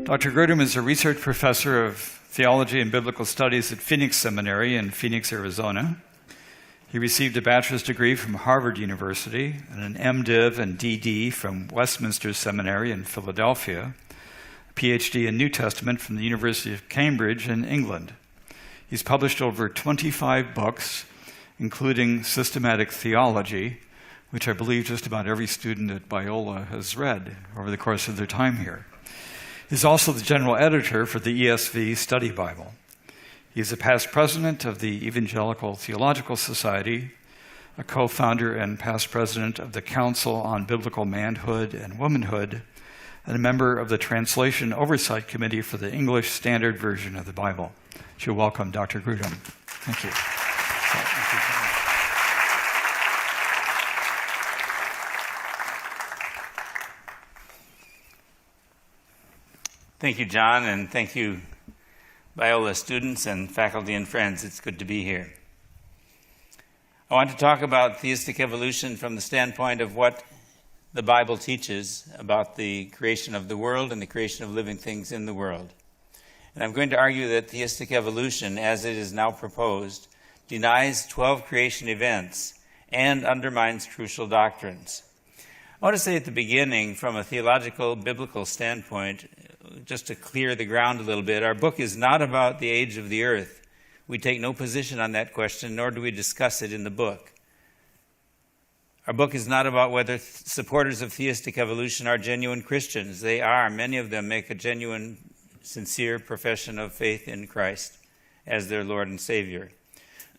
Dr. Grudem is a research professor of theology and biblical studies at Phoenix Seminary in Phoenix, Arizona. He received a bachelor's degree from Harvard University and an MDiv and DD from Westminster Seminary in Philadelphia, a PhD in New Testament from the University of Cambridge in England. He's published over 25 books, including Systematic Theology, which I believe just about every student at Biola has read over the course of their time here. He's also the general editor for the ESV Study Bible. He's a past president of the Evangelical Theological Society, a co-founder and past president of the Council on Biblical Manhood and Womanhood, and a member of the Translation Oversight Committee for the English Standard Version of the Bible. So welcome, Dr. Grudem. Thank you. Thank you, John, and thank you, Biola students and faculty and friends. It's good to be here. I want to talk about theistic evolution from the standpoint of what the Bible teaches about the creation of the world and the creation of living things in the world. And I'm going to argue that theistic evolution, as it is now proposed, denies 12 creation events and undermines crucial doctrines. I want to say at the beginning, from a theological, biblical standpoint, just to clear the ground a little bit, our book is not about the age of the earth. We take no position on that question, nor do we discuss it in the book. Our book is not about whether supporters of theistic evolution are genuine Christians. They are. Many of them make a genuine, sincere profession of faith in Christ as their Lord and Savior.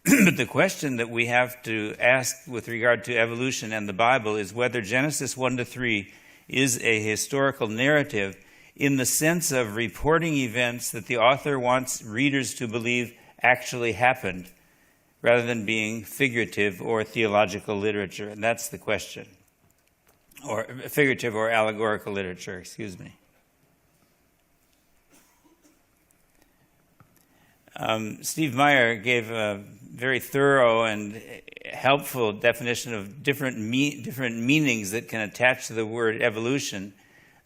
But the question that we have to ask with regard to evolution and the Bible is whether Genesis 1-3 is a historical narrative in the sense of reporting events that the author wants readers to believe actually happened, rather than being figurative or theological literature. And that's the question. Or figurative or allegorical literature, excuse me. Steve Meyer gave a very thorough and helpful definition of different meanings that can attach to the word evolution.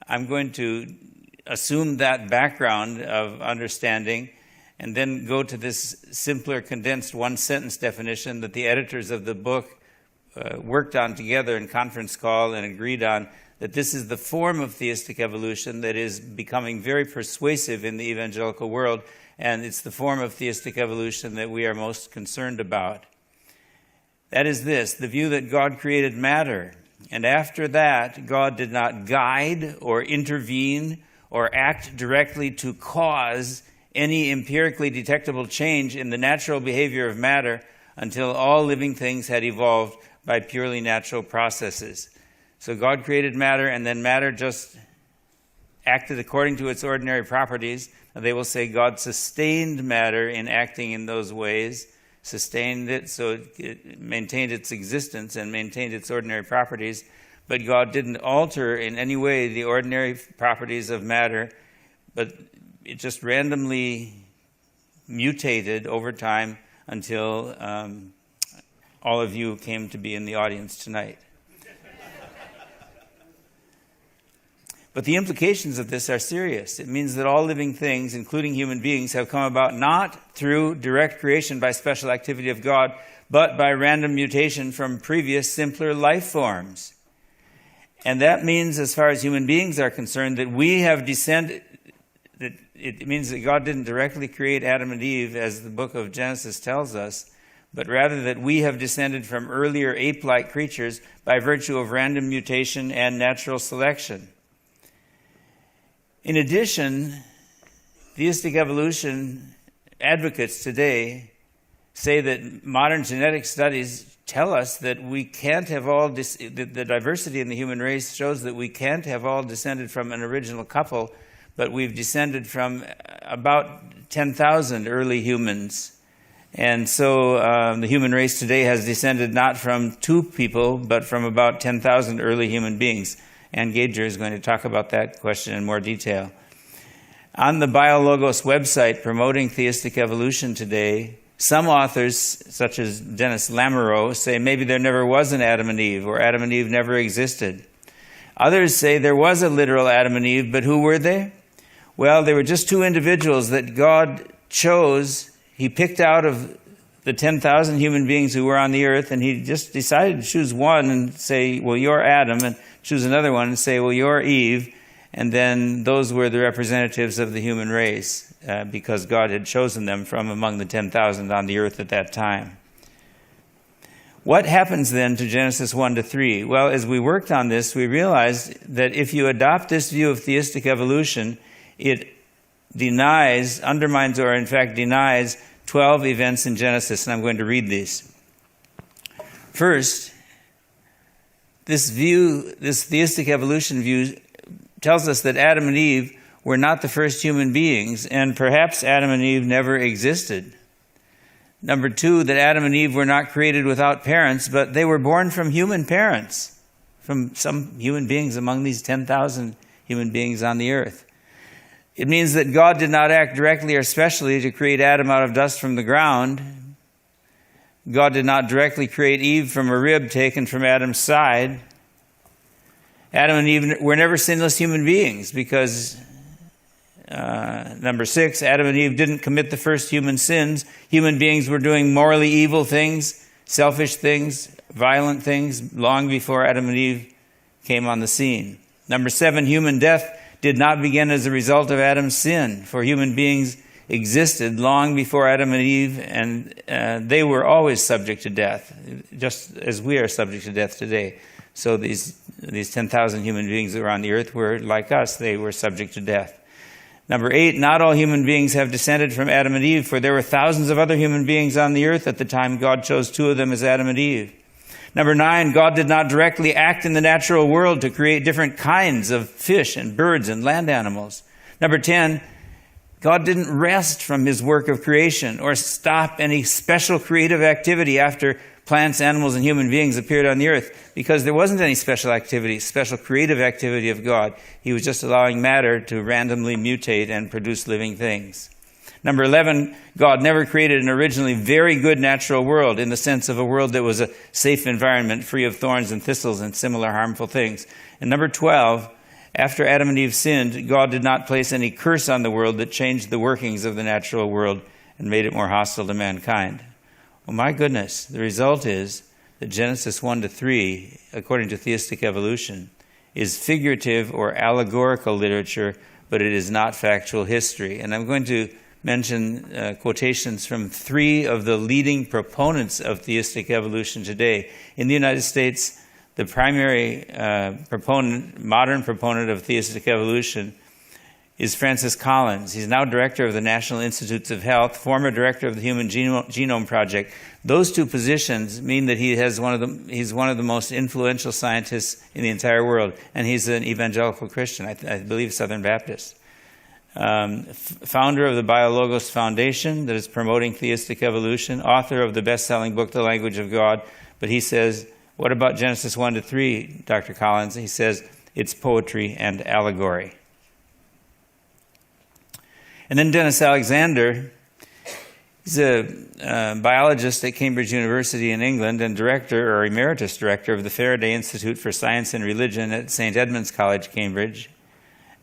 I'm going to assume that background of understanding and then go to this simpler, condensed one-sentence definition that the editors of the book worked on together in conference call and agreed on, that this is the form of theistic evolution that is becoming very persuasive in the evangelical world, and it's the form of theistic evolution that we are most concerned about. That is this: the view that God created matter, and after that, God did not guide or intervene or act directly to cause any empirically detectable change in the natural behavior of matter until all living things had evolved by purely natural processes. So God created matter, and then matter just acted according to its ordinary properties. They will say God sustained matter in acting in those ways, sustained it so it maintained its existence and maintained its ordinary properties. But God didn't alter in any way the ordinary properties of matter, but it just randomly mutated over time until all of you came to be in the audience tonight. But the implications of this are serious. It means that all living things, including human beings, have come about not through direct creation by special activity of God, but by random mutation from previous, simpler life forms. And that means, as far as human beings are concerned, that we have descended. That it means that God didn't directly create Adam and Eve, as the book of Genesis tells us, but rather that we have descended from earlier ape-like creatures by virtue of random mutation and natural selection. In addition, theistic evolution advocates today say that modern genetic studies tell us that we can't have all, the diversity in the human race shows that we can't have all descended from an original couple, but we've descended from about 10,000 early humans. And so the human race today has descended not from two people, but from about 10,000 early human beings. Ann Gager is going to talk about that question in more detail. On the BioLogos website promoting theistic evolution today, some authors, such as Dennis Lamoureux, say maybe there never was an Adam and Eve, or Adam and Eve never existed. Others say there was a literal Adam and Eve, but who were they? Well, they were just two individuals that God chose. He picked out of the 10,000 human beings who were on the earth, and he just decided to choose one and say, well, you're Adam, and choose another one and say, well, you're Eve. And then those were the representatives of the human race because God had chosen them from among the 10,000 on the earth at that time. What happens then to Genesis 1-3? Well, as we worked on this, we realized that if you adopt this view of theistic evolution, it undermines, or in fact denies 12 events in Genesis, and I'm going to read these. First, this theistic evolution view tells us that Adam and Eve were not the first human beings, and perhaps Adam and Eve never existed. Number two, that Adam and Eve were not created without parents, but they were born from human parents, from some human beings among these 10,000 human beings on the earth. It means that God did not act directly or specially to create Adam out of dust from the ground. God did not directly create Eve from a rib taken from Adam's side. Adam and Eve were never sinless human beings because, number 6, Adam and Eve didn't commit the first human sins. Human beings were doing morally evil things, selfish things, violent things, long before Adam and Eve came on the scene. Number 7, human death did not begin as a result of Adam's sin, for human beings existed long before Adam and Eve, and they were always subject to death, just as we are subject to death today. So these 10,000 human beings that were on the earth were like us. They were subject to death. Number 8, not all human beings have descended from Adam and Eve, for there were thousands of other human beings on the earth at the time God chose 2 of them as Adam and Eve. Number 9, God did not directly act in the natural world to create different kinds of fish and birds and land animals. Number 10, God didn't rest from his work of creation or stop any special creative activity after plants, animals, and human beings appeared on the earth, because there wasn't any special activity, special creative activity of God. He was just allowing matter to randomly mutate and produce living things. Number 11, God never created an originally very good natural world in the sense of a world that was a safe environment free of thorns and thistles and similar harmful things. And number 12, after Adam and Eve sinned, God did not place any curse on the world that changed the workings of the natural world and made it more hostile to mankind. Well, my goodness, the result is that Genesis 1-3, according to theistic evolution, is figurative or allegorical literature, but it is not factual history. And I'm going to mention quotations from 3 of the leading proponents of theistic evolution today. In the United States, the primary modern proponent of theistic evolution is Francis Collins. He's now director of the National Institutes of Health, former director of the Human Genome Project. Those 2 positions mean that he's one of the most influential scientists in the entire world, and he's an evangelical Christian, I believe Southern Baptist. Founder of the BioLogos Foundation that is promoting theistic evolution, author of the best-selling book, The Language of God. But he says, what about Genesis 1-3, Dr. Collins? He says, it's poetry and allegory. And then Dennis Alexander, he's a biologist at Cambridge University in England and director or emeritus director of the Faraday Institute for Science and Religion at St. Edmund's College, Cambridge.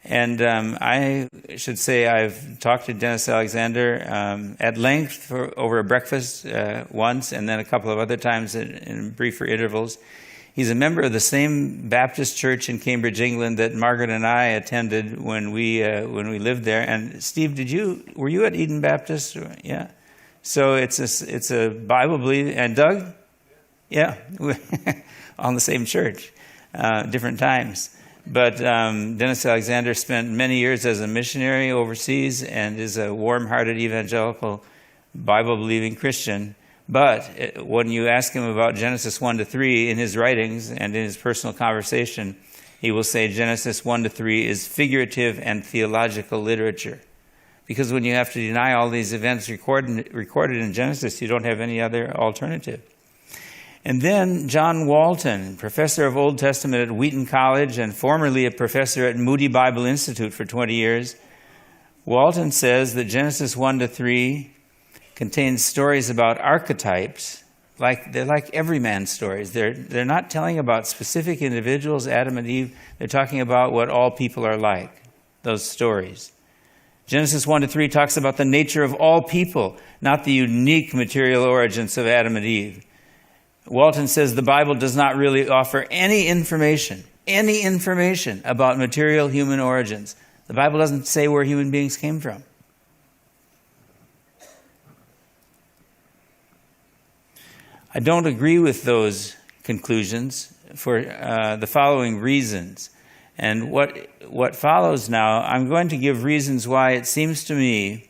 And I should say I've talked to Dennis Alexander at length over a breakfast once, and then a couple of other times in briefer intervals. He's a member of the same Baptist church in Cambridge, England that Margaret and I attended when we lived there. And Steve, were you at Eden Baptist? Yeah. So it's a Bible believing, and Doug? Yeah, on the same church, different times. But Dennis Alexander spent many years as a missionary overseas and is a warm-hearted evangelical Bible-believing Christian. But when you ask him about Genesis 1-3 in his writings and in his personal conversation, he will say Genesis 1-3 is figurative and theological literature. Because when you have to deny all these events recorded in Genesis, you don't have any other alternative. And then John Walton, professor of Old Testament at Wheaton College and formerly a professor at Moody Bible Institute for 20 years, Walton says that Genesis 1-3 contains stories about archetypes, they're like everyman stories. They're not telling about specific individuals, Adam and Eve. They're talking about what all people are like, those stories. Genesis 1-3 talks about the nature of all people, not the unique material origins of Adam and Eve. Walton says the Bible does not really offer any information about material human origins. The Bible doesn't say where human beings came from. I don't agree with those conclusions for the following reasons. And what follows now, I'm going to give reasons why it seems to me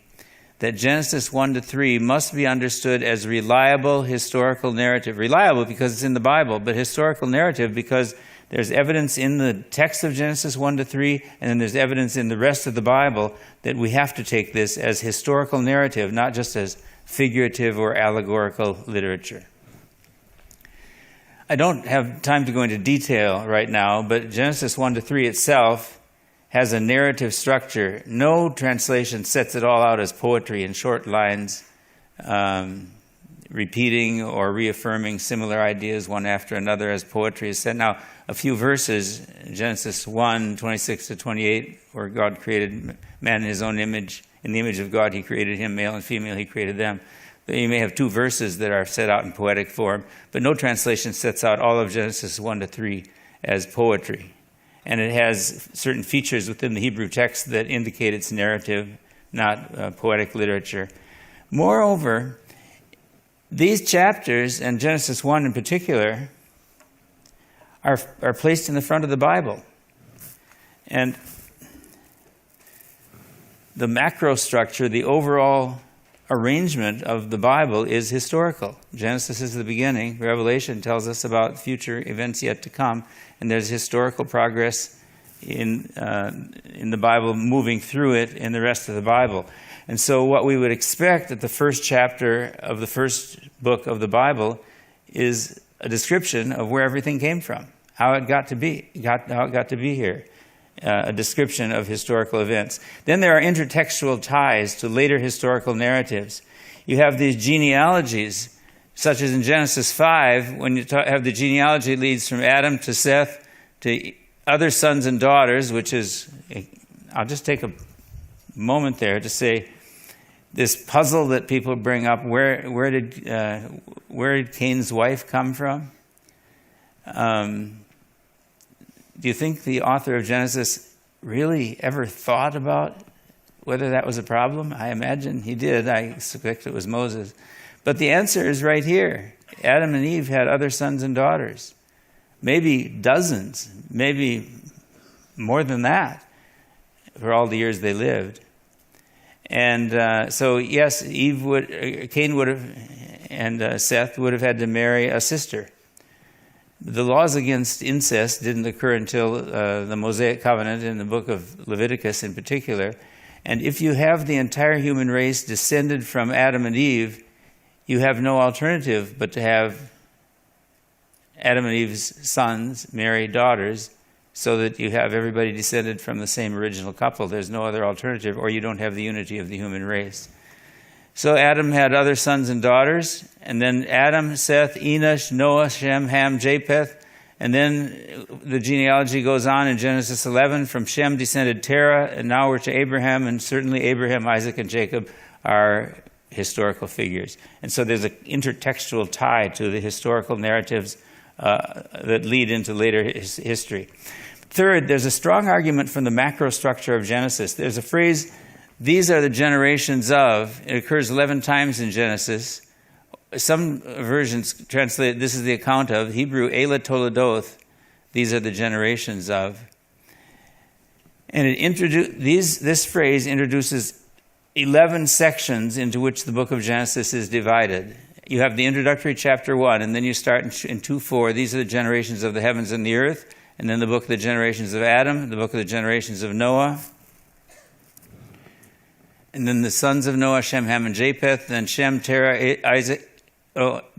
that Genesis 1-3 must be understood as reliable historical narrative. Reliable because it's in the Bible, but historical narrative because there's evidence in the text of Genesis 1-3, and then there's evidence in the rest of the Bible that we have to take this as historical narrative, not just as figurative or allegorical literature. I don't have time to go into detail right now, but Genesis 1-3 itself has a narrative structure. No translation sets it all out as poetry in short lines, repeating or reaffirming similar ideas one after another as poetry is said. Now, a few verses, Genesis 1:26-28, where God created man in his own image. In the image of God, he created him, male and female, he created them. You may have two verses that are set out in poetic form, but no translation sets out all of Genesis 1-3 as poetry. And it has certain features within the Hebrew text that indicate its narrative, not poetic literature. Moreover, these chapters, and Genesis 1 in particular, are placed in the front of the Bible. And the macro structure, the overall arrangement of the Bible is historical. Genesis is the beginning. Revelation tells us about future events yet to come, and there's historical progress in the Bible moving through it in the rest of the Bible. And so what we would expect at the first chapter of the first book of the Bible is a description of where everything came from, how it got to be here. A description of historical events. Then there are intertextual ties to later historical narratives. You have these genealogies, such as in Genesis 5, when you have the genealogy leads from Adam to Seth to other sons and daughters, which is, I'll just take a moment there to say, this puzzle that people bring up, where did Cain's wife come from? Do you think the author of Genesis really ever thought about whether that was a problem? I imagine he did. I suspect it was Moses. But the answer is right here. Adam and Eve had other sons and daughters. Maybe dozens, maybe more than that for all the years they lived. And so, yes, Cain would have, and Seth would have had to marry a sister. The laws against incest didn't occur until the Mosaic Covenant in the book of Leviticus in particular. And if you have the entire human race descended from Adam and Eve, you have no alternative but to have Adam and Eve's sons marry daughters so that you have everybody descended from the same original couple. There's no other alternative, or you don't have the unity of the human race. So Adam had other sons and daughters, and then Adam, Seth, Enosh, Noah, Shem, Ham, Japheth, and then the genealogy goes on in Genesis 11. From Shem descended Terah, and now we're to Abraham, and certainly Abraham, Isaac, and Jacob are historical figures. And so there's an intertextual tie to the historical narratives that lead into later history. Third, there's a strong argument from the macro structure of Genesis. There's a phrase, these are the generations of. It occurs 11 times in Genesis. Some versions translate, this is the account of. Hebrew, Eila Toledoth, these are the generations of. And this phrase introduces 11 sections into which the book of Genesis is divided. You have the introductory chapter 1, and then you start in 2:4. These are the generations of the heavens and the earth. And then the book of the generations of Adam, the book of the generations of Noah. And then the sons of Noah, Shem, Ham, and Japheth. Then Shem, Terah,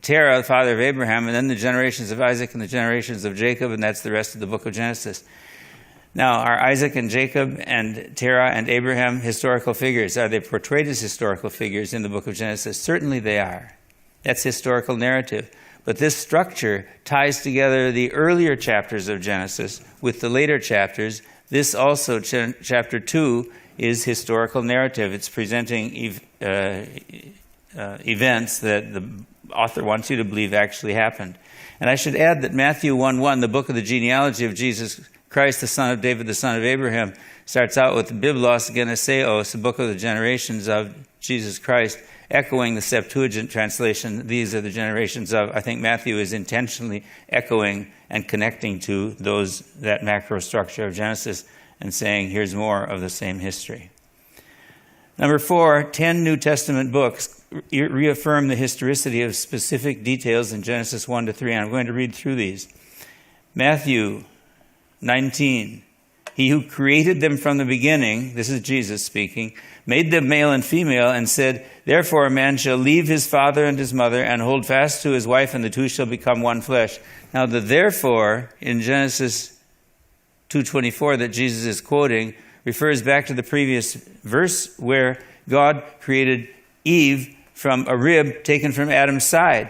Terah, the father of Abraham. And then the generations of Isaac and the generations of Jacob. And that's the rest of the book of Genesis. Now, are Isaac and Jacob and Terah and Abraham historical figures? Are they portrayed as historical figures in the book of Genesis? Certainly they are. That's historical narrative. But this structure ties together the earlier chapters of Genesis with the later chapters. This also, chapter 2, is historical narrative. It's presenting events that the author wants you to believe actually happened. And I should add that Matthew 1:1, the book of the genealogy of Jesus Christ, the son of David, the son of Abraham, starts out with Biblos Geneseos, the book of the generations of Jesus Christ, echoing the Septuagint translation, these are the generations of. I think Matthew is intentionally echoing and connecting to that macro structure of Genesis and saying, here's more of the same history. Number 4, 10 New Testament books reaffirm the historicity of specific details in Genesis 1-3. And I'm going to read through these. Matthew 19, he who created them from the beginning, this is Jesus speaking, made them male and female, and said, therefore a man shall leave his father and his mother and hold fast to his wife, and the two shall become one flesh. Now the therefore in Genesis 2:24 that Jesus is quoting refers back to the previous verse where God created Eve from a rib taken from Adam's side.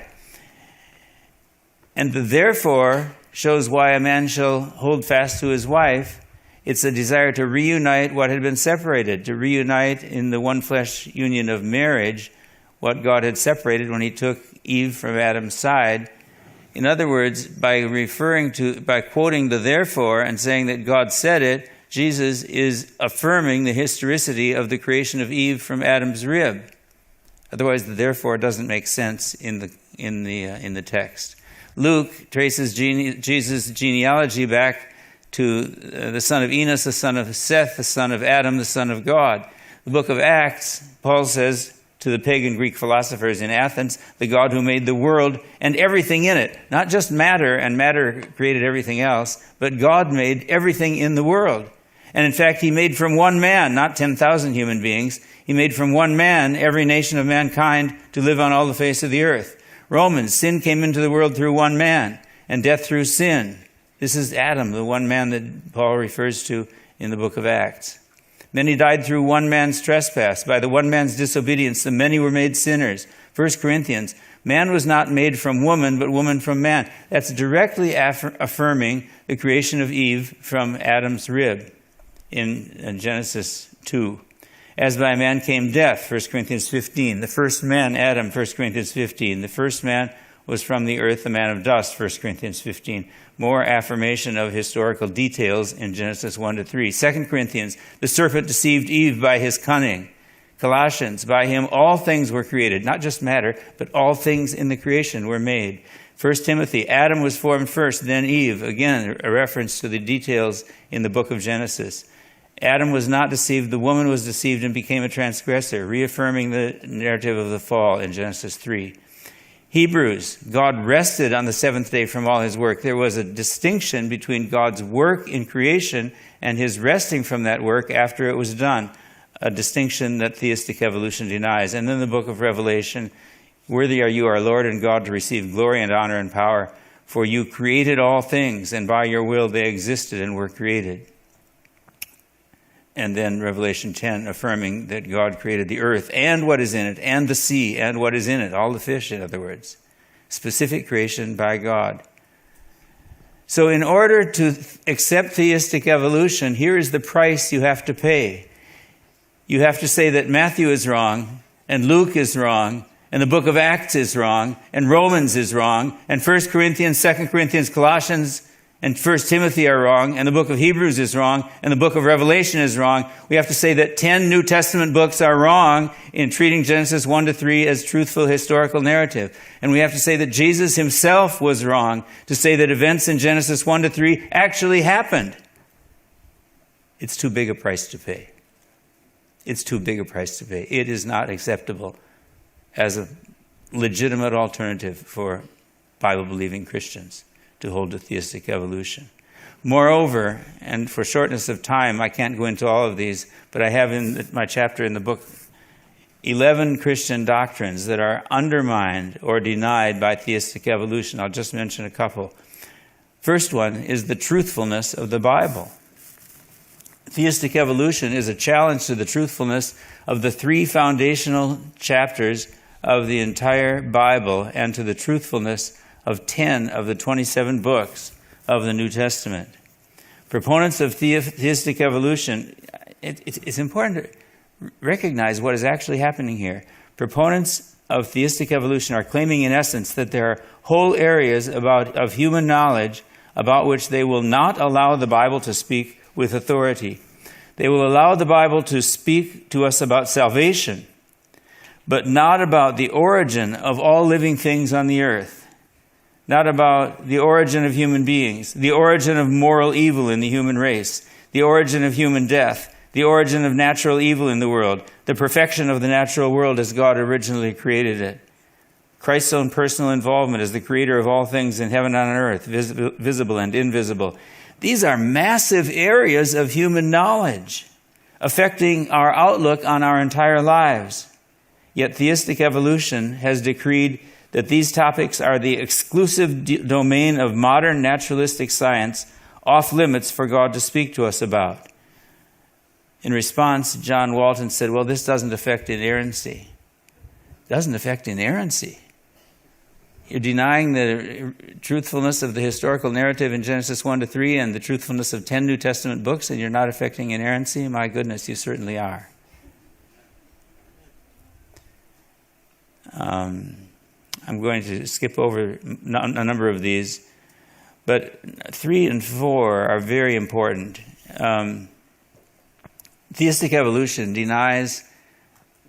And the therefore shows why a man shall hold fast to his wife. It's a desire to reunite what had been separated, to reunite in the one flesh union of marriage what God had separated when he took Eve from Adam's side. In other words, by quoting the therefore and saying that God said it, Jesus is affirming the historicity of the creation of Eve from Adam's rib. Otherwise, the therefore doesn't make sense in the text. Luke traces Jesus' genealogy back to the son of Enos, the son of Seth, the son of Adam, the son of God. The book of Acts, Paul says to the pagan Greek philosophers in Athens, the God who made the world and everything in it. Not just matter, and matter created everything else, but God made everything in the world. And in fact, he made from one man, not 10,000 human beings, he made from one man every nation of mankind to live on all the face of the earth. Romans, sin came into the world through one man, and death through sin. This is Adam, the one man that Paul refers to in the book of Acts. Many died through one man's trespass. By the one man's disobedience, the many were made sinners. 1 Corinthians, man was not made from woman, but woman from man. That's directly affirming the creation of Eve from Adam's rib in Genesis 2. As by man came death, 1 Corinthians 15. The first man, Adam, 1 Corinthians 15. The first man was from the earth, the man of dust, 1 Corinthians 15. More affirmation of historical details in Genesis 1-3. 2 Corinthians, the serpent deceived Eve by his cunning. Colossians, by him all things were created, not just matter, but all things in the creation were made. 1 Timothy, Adam was formed first, then Eve. Again, a reference to the details in the book of Genesis. Adam was not deceived, the woman was deceived and became a transgressor, reaffirming the narrative of the fall in Genesis 3. Hebrews, God rested on the seventh day from all his work. There was a distinction between God's work in creation and his resting from that work after it was done, a distinction that theistic evolution denies. And then the book of Revelation, worthy are you, our Lord and God, to receive glory and honor and power, for you created all things, and by your will they existed and were created. And then Revelation 10, affirming that God created the earth and what is in it, and the sea and what is in it, all the fish, in other words. Specific creation by God. So in order to accept theistic evolution, here is the price you have to pay. You have to say that Matthew is wrong, and Luke is wrong, and the book of Acts is wrong, and Romans is wrong, and 1 Corinthians, 2 Corinthians, Colossians, and 1 Timothy are wrong, and the book of Hebrews is wrong, and the book of Revelation is wrong. We have to say that 10 New Testament books are wrong in treating Genesis 1-3 as truthful historical narrative. And we have to say that Jesus himself was wrong to say that events in Genesis 1-3 actually happened. It's too big a price to pay. It's too big a price to pay. It is not acceptable as a legitimate alternative for Bible-believing Christians to hold to theistic evolution. Moreover, and for shortness of time, I can't go into all of these, but I have in my chapter in the book 11 Christian doctrines that are undermined or denied by theistic evolution. I'll just mention a couple. First one is the truthfulness of the Bible. Theistic evolution is a challenge to the truthfulness of the 3 foundational chapters of the entire Bible and to the truthfulness of 10 of the 27 books of the New Testament. Proponents of theistic evolution, it's important to recognize what is actually happening here. Proponents of theistic evolution are claiming, in essence, that there are whole areas of human knowledge about which they will not allow the Bible to speak with authority. They will allow the Bible to speak to us about salvation, but not about the origin of all living things on the earth, not about the origin of human beings, the origin of moral evil in the human race, the origin of human death, the origin of natural evil in the world, the perfection of the natural world as God originally created it, Christ's own personal involvement as the creator of all things in heaven and on earth, visible and invisible. These are massive areas of human knowledge affecting our outlook on our entire lives. Yet theistic evolution has decreed that these topics are the exclusive domain of modern naturalistic science, off limits for God to speak to us about. In response, John Walton said, well, this doesn't affect inerrancy. It doesn't affect inerrancy. You're denying the truthfulness of the historical narrative in Genesis 1-3 and the truthfulness of 10 New Testament books, and you're not affecting inerrancy? My goodness, you certainly are. I'm going to skip over a number of these, but 3 and 4 are very important. Theistic evolution denies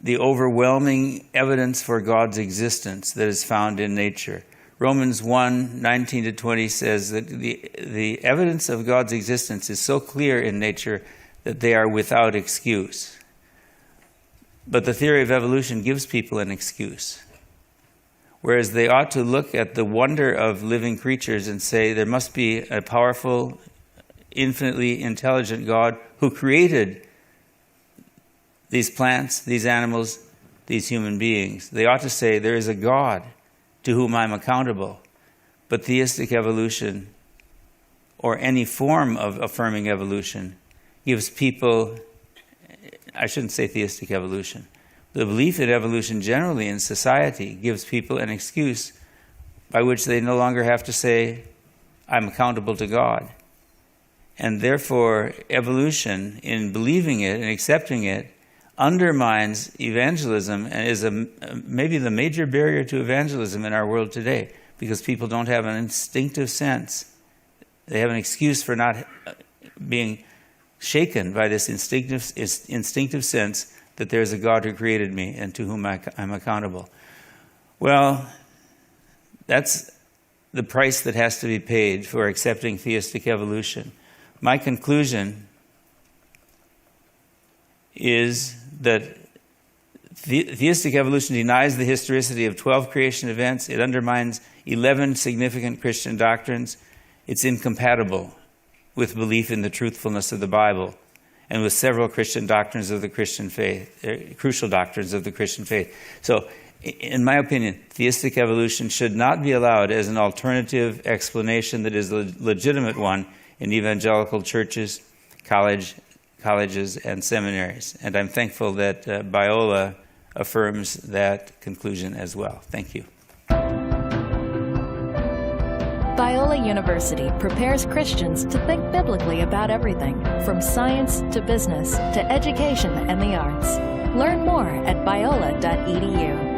the overwhelming evidence for God's existence that is found in nature. Romans 1:19-20 says that the evidence of God's existence is so clear in nature that they are without excuse. But the theory of evolution gives people an excuse. Whereas they ought to look at the wonder of living creatures and say there must be a powerful, infinitely intelligent God who created these plants, these animals, these human beings. They ought to say there is a God to whom I'm accountable. But theistic evolution, or any form of affirming evolution, gives people, I shouldn't say theistic evolution, the belief in evolution generally in society gives people an excuse by which they no longer have to say, I'm accountable to God. And therefore, evolution, in believing it and accepting it, undermines evangelism and is maybe the major barrier to evangelism in our world today, because people don't have an instinctive sense. They have an excuse for not being shaken by this instinctive sense that there's a God who created me and to whom I'm accountable. Well, that's the price that has to be paid for accepting theistic evolution. My conclusion is that theistic evolution denies the historicity of 12 creation events. It undermines 11 significant Christian doctrines. It's incompatible with belief in the truthfulness of the Bible and with several Christian doctrines of the Christian faith, crucial doctrines of the Christian faith. So, in my opinion, theistic evolution should not be allowed as an alternative explanation that is a legitimate one in evangelical churches, colleges, and seminaries. And I'm thankful that Biola affirms that conclusion as well. Thank you. Biola University prepares Christians to think biblically about everything, from science to business to education and the arts. Learn more at biola.edu.